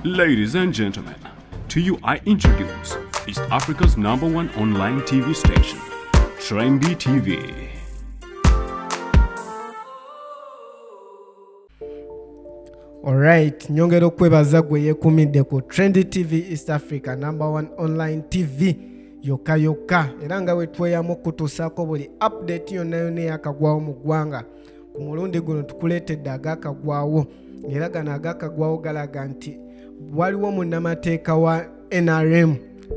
Ladies and gentlemen, to you I introduce East Africa's #1 online TV station, Trendy TV. Alright, nyongera okwebaza gwe yekumidde ku Trendy TV East Africa #1 online TV yokka era nga wetweyamu kutuusaako buli update yonna eyakagwawo mu ggwanga. Ku mulundi guno tukuleetedde agakagwawo era gano agakagwawo galaga nti waliwo munnamateeka wa NRM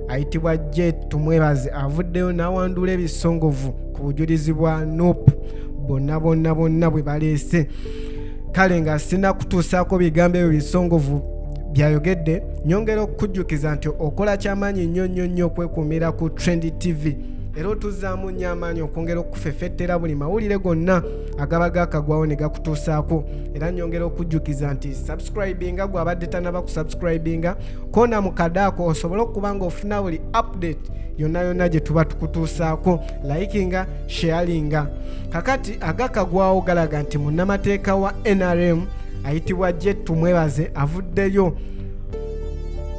ayitibwa Jet Tumwebaze avuddeyo n'awandula ebisongovu ku bujulizi bwa NUP bonna bwe baleese. Kale nga sina kutuusaako bigambo ebyo bisongovu byayogedde, nyongera okukujjukiza nti okola kyamaanyi nnyo okwekuumira ku Trendy TV era otuzaamu nnyo amaanyi okwongera okufeffettera buli mawulire gonna agaba gakagwawo ne gakutuusaako. Era nyongera okujjukiza nti subscribinga gw'abadde tanaba kusubscribinga koona mu kadaako osobole okuba nga ofuna buli update yonna gye tuba tukutuusaako, likinga sharinga. Kakati agakagwawo galaga nti munnamateeka wa NRM ayitibwa Jet Tumwebaze avuddeyo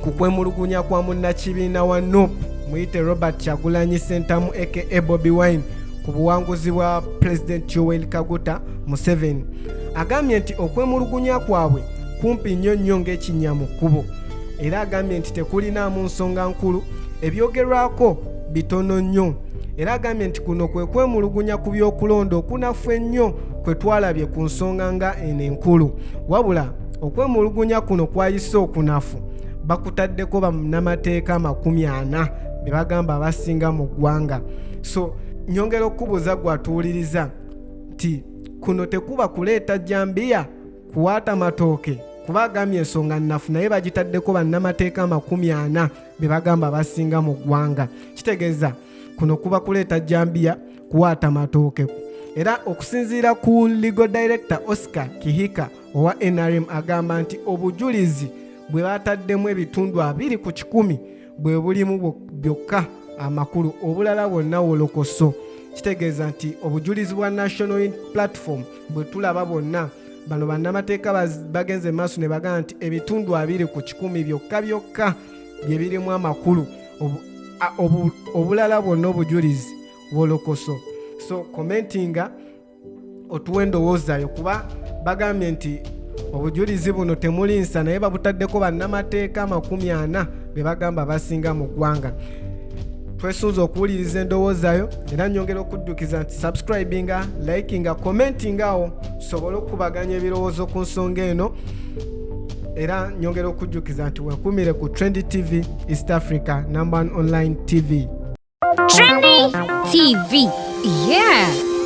ku kwemulugunya kwa munnakibiina wa NUP muyite Robert Kyagulanyi Ssentamu aka Bobi Wine ku buwanguzi bwa President Yoweri Kaguta Museveni. Agambye nti okwemulugunya kwabwe kumpi nnyo ng'ekinnya mu kkubo era agambye nti tekulinaamu nsonga nkulu, ebyogerwako bitono nnyo era agambye nti kuno kwe kwemulugunya ku byokulonda okunafu ennyo kwe twalabye ku nsonga nga eno enkulu, wabula okwemulugunya kuno kwayise okunafu bakutaddeko bannamateeka 40 be bagamba abasinga mu ggwanga. So nyongera okubuuza gwatuwuliriza nti kuno tekuba kuleeta jambiya kuwaata matooke kuba agambye ensonga nnafu naye bagitaddeko bannamateeka 40 be bagamba abasinga mu ggwanga. Kitegeeza kuno kuba kuleeta jambiya kuwaata matooke. Era okusinziira ku Legal Director Oscar Kihika owa NRM agamba nti obujulizi bwe bataddemu ebitundu 2 ku 100 bwe bulimu byokka amakulu, obulala bwonna wolokoso. Kitegeeza nti obujulizi bwa National Platform bwe tulaba bonna bano bannamateeka bagenze maaso ne bagamba nti ebitundu 2 ku 100 byokka bye birimu amakulu, obulala bwonna obujulizi wolokoso. So commentinga otuwe endowoozayo kuba bagambye nti obujulizi buno temuli nsa naye babutaddeko bannamateeka 40 be bagamba basinga mu ggwanga. Twesunze okuwuliriza endowoozayo era nyongera okuddukiza nti subscribinga, likinga, commentingawo tusobole okubaganya ebirowoozo ku nsonga eno era nyongera okujjukiza nti wekumire ku Trendy TV East Africa #1 online TV. Trendy TV, yeah.